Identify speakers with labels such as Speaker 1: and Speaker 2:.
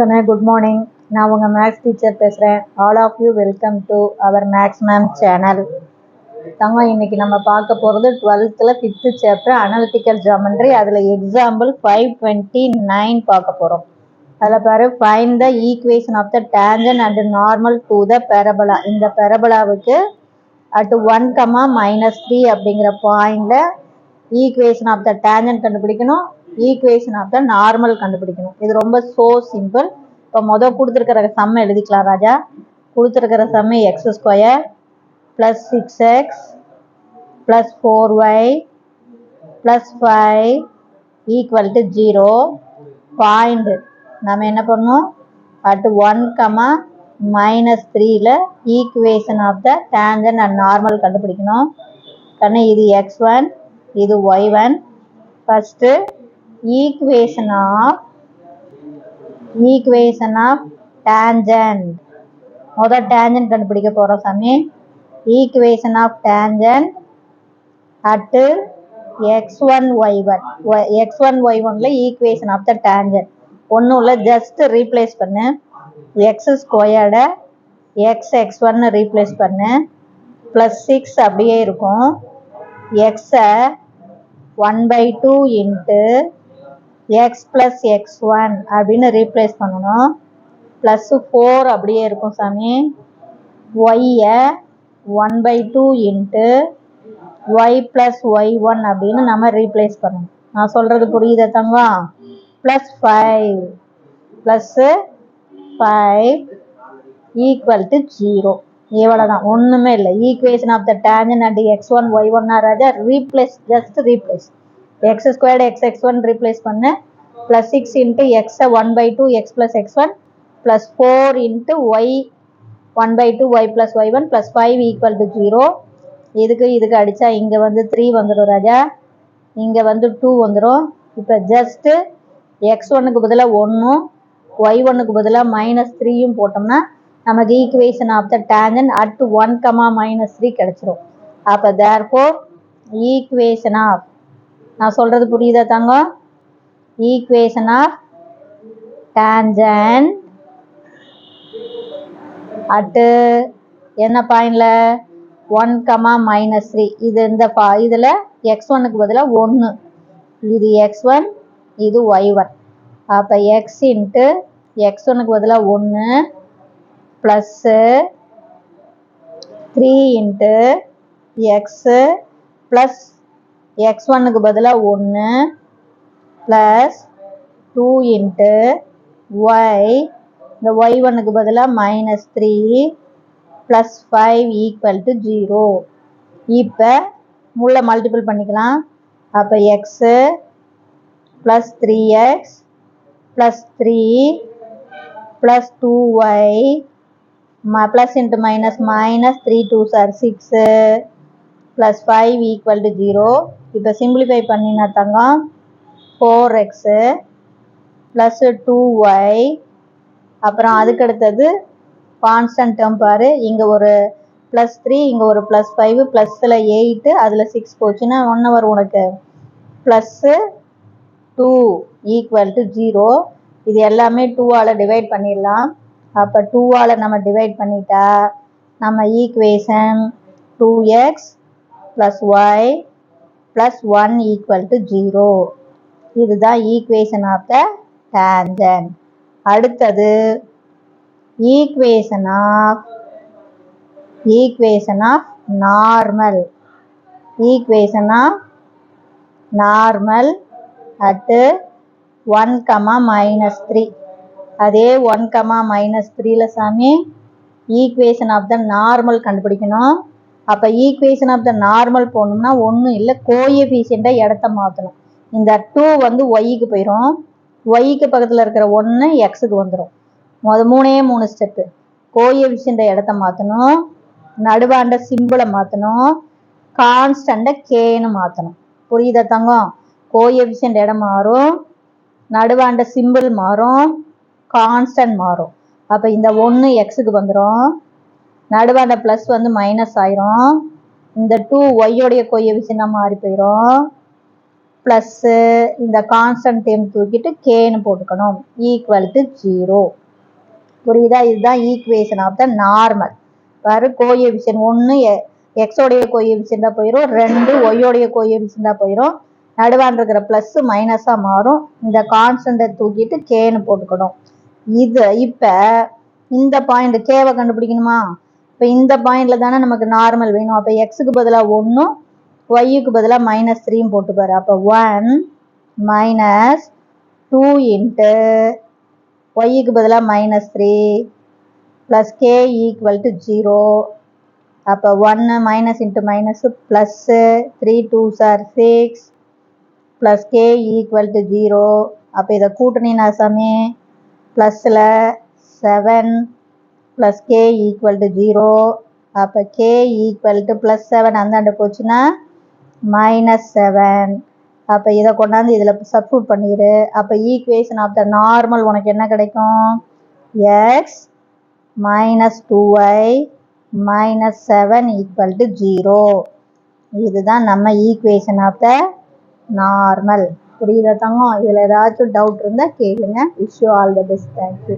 Speaker 1: கண்ணே, good morning. நான் உங்கள் மேக்ஸ் டீச்சர் பேசுகிறேன். All of you welcome to our maths ma'am channel. இன்னைக்கு நம்ம பார்க்க போகிறது 12th 5th chapter analytical geometry. அதில் எக்ஸாம்பிள் 529 பார்க்க போகிறோம். அதில் பாரு, find the equation of the tangent and normal to the parabola. இந்த பெரபலாவுக்கு அட் 1, -3 அப்படிங்கிற பாயிண்டில் ஈக்குவேஷன் ஆஃப் த டேஞ்சன்ட் கண்டுபிடிக்கணும், ஈக்குவேஷன் ஆஃப் த நார்மல் கண்டுபிடிக்கணும். இது ரொம்ப சிம்பிள். இப்போ முதல் கொடுத்துருக்கிற சம்மை எழுதிக்கலாம் ராஜா. கொடுத்துருக்கிற சம்மை x² + 6x + 4y + 5 = 0. பாயிண்ட் நம்ம என்ன பண்ணணும், அட் 1, -3ல equation of the tangent and normal கண்டுபிடிக்கணும். கண்ணு, இது x1, இது y1. First equation of tangent. முதல் டேஞ்சன்ட் கண்டுபிடிக்க போறோம் சாமி. Equation of tangent at x1 y1ல ஈக்குவேஷன் ஆஃப் த டேஞ்சன்ட் ஒன்றும் இல்லை, ஜஸ்ட் ரீப்ளேஸ் பண்ணு. x² x1 ரீப்ளேஸ் பண்ணு, +6 அப்படியே இருக்கும். x-ஐ 1/2 x + x1 அப்படின்னு ரீப்ளேஸ் பண்ணணும். +4 அப்படியே இருக்கும் சாமி. y-ஐ 1/2 y + y1 அப்படின்னு நம்ம ரீப்ளேஸ் பண்ணணும். நான் சொல்றது புரியுதா தங்கம்? +5 = 0. இவ்வளவுதான், ஒண்ணுமே இல்லை. Equation of the tangent and x1 y1 ராஜா replace, just replace. x² x1 replace பண்ணு, +6 x-ஐ 1/2 x + x1 +4 y 1/2 y + y1 +5 = 0. இதுக்கு அடிச்சா இங்க வந்து 3 வந்துடும் ராஜா, இங்க வந்து 2 வந்துடும். இப்போ ஜஸ்ட் x1க்கு பதிலாக 1, y1க்கு பதிலாக -3 போட்டோம்னா நமக்கு equation of the tangent at 1, -3 கிடைச்சிரும். அப்போ தேர்ஃபோர் ஈக்குவேஷன் ஆஃப், நான் சொல்றது புரியுதா தங்கம்? ஈக்குவேஷன் ஆஃப் டேஞ்சன்ட் அட் என்ன பாயிண்ட்ல 1, -3. இதுல x1க்கு பதிலாக 1, இது x1, இது y1. அப்போ x x1க்கு பதிலாக 1 +3 x x1க்கு பதிலாக 1 +2 y, இந்த y1க்கு பதிலாக -3 +5 = 0. இப்போ உள்ள மல்டிபிள் பண்ணிக்கலாம். அப்போ x +3x +3 +2y +× -3 2s are 6 +5 = 0. இப்போ சிம்பிளிஃபை பண்ணினா தங்கம் 4x +2y, அப்புறம் அதுக்கு அடுத்தது கான்ஸ்டன்ட் டேர்ம் பாரு. இங்கே ஒரு +3, இங்கே ஒரு +5, +ல 8, அதில் 6 போச்சுன்னா 1 வரும் உனக்கு. +2 = 0. இது எல்லாமே 2ஆல் டிவைட் பண்ணிடலாம். அப்போ 2ஆல் நம்ம டிவைட் பண்ணிட்டா நம்ம ஈக்குவேஷன் 2x + y + 1 = 0. இதுதான் ஈக்குவேஷன் ஆஃப் த டேஞ்சன்ட். அடுத்தது equation of normal. Equation of normal at 1, -3. அதே 1, -3ல சாமி ஈக்குவேஷன் ஆஃப் த நார்மல் கண்டுபிடிக்கணும். அப்போ ஈக்குவேஷன் ஆஃப் த நார்மல் போகணும்னா ஒன்றும் இல்லை, கோஎஃபிஷியண்ட்டை இடத்த மாற்றணும். இந்த 2 வந்து ஒய்க்கு போயிடும், ஒய்க்கு பக்கத்தில் இருக்கிற 1 எக்ஸுக்கு வந்துடும். 3 ஸ்டெப்பு. கோஎஃபிஷியண்ட்டை இடத்த மாற்றணும், நடுவாண்ட சிம்பிளை மாற்றணும், கான்ஸ்டண்ட்டை கேன்னு மாற்றணும். புரியுதா தங்கம்? கோஎஃபிஷியண்ட் இடம் மாறும், நடுவாண்ட சிம்பிள் மாறும், கான்ஸ்டன்ட் மாறும். அப்போ இந்த 1 எக்ஸுக்கு வந்துடும், நடுவாண்ட ப்ளஸ் வந்து மைனஸ் ஆயிரும், இந்த 2 ஒய்யோடைய கோஎஃபிஷியண்டாக மாறி போயிடும். ப்ளஸ்ஸு இந்த கான்ஸ்டன்ட் டேர்ம் தூக்கிட்டு கேன்னு போட்டுக்கணும் ஈக்குவல் டு 0. புரியுதா? இதுதான் ஈக்குவேஷன் ஆஃப் த நார்மல். பாரு, கோஎஃபிஷியன்ட் 1 எக்ஸோடைய கோஎஃபிஷியண்டாக போயிடும், 2 ஒய்யோடைய கோஎஃபிஷியண்டாக போயிடும், நடுவான் இருக்கிற ப்ளஸ் மைனஸாக மாறும். இந்த கான்ஸ்டன்ட்டை தூக்கிட்டு கேன்னு போட்டுக்கணும். இது இப்போ இந்த பாயிண்ட் கேவை கண்டுபிடிக்கணுமா? இப்போ இந்த பாயிண்ட்ல தானே நமக்கு நார்மல் வேணும். அப்போ எக்ஸுக்கு பதிலாக 1, ஒய்யுக்கு பதிலாக -3 போட்டுப்பாரு. அப்போ 1 - 2 இன்ட்டு ஒய்யுக்கு பதிலாக -3 ப்ளஸ் கே ஈக்குவல் டு 0. அப்போ 1 minus into minus plus 3 2s are 6 plus K equal to 0. அப்போ இதை கூட்டணினா சாமி ப்ளஸில் 7 ப்ளஸ் கே ஈக்குவல் டு 0. அப்போ கே ஈக்குவல் டு +7 அந்தாண்ட போச்சுன்னா -7. அப்போ இதை கொண்டாந்து இதில் சப்ஸ்டிட்யூட் பண்ணிடு. அப்போ ஈக்குவேஷன் ஆஃப் த நார்மல் உனக்கு என்ன கிடைக்கும்? X -2y -7 equal to 0. இதுதான் நம்ம ஈக்குவேஷன் ஆஃப் த நார்மல். புரியுதா தங்கம்? இதில் ஏதாச்சும் டவுட் இருந்தால் கேளுங்க. Wish you all the best. Thank you.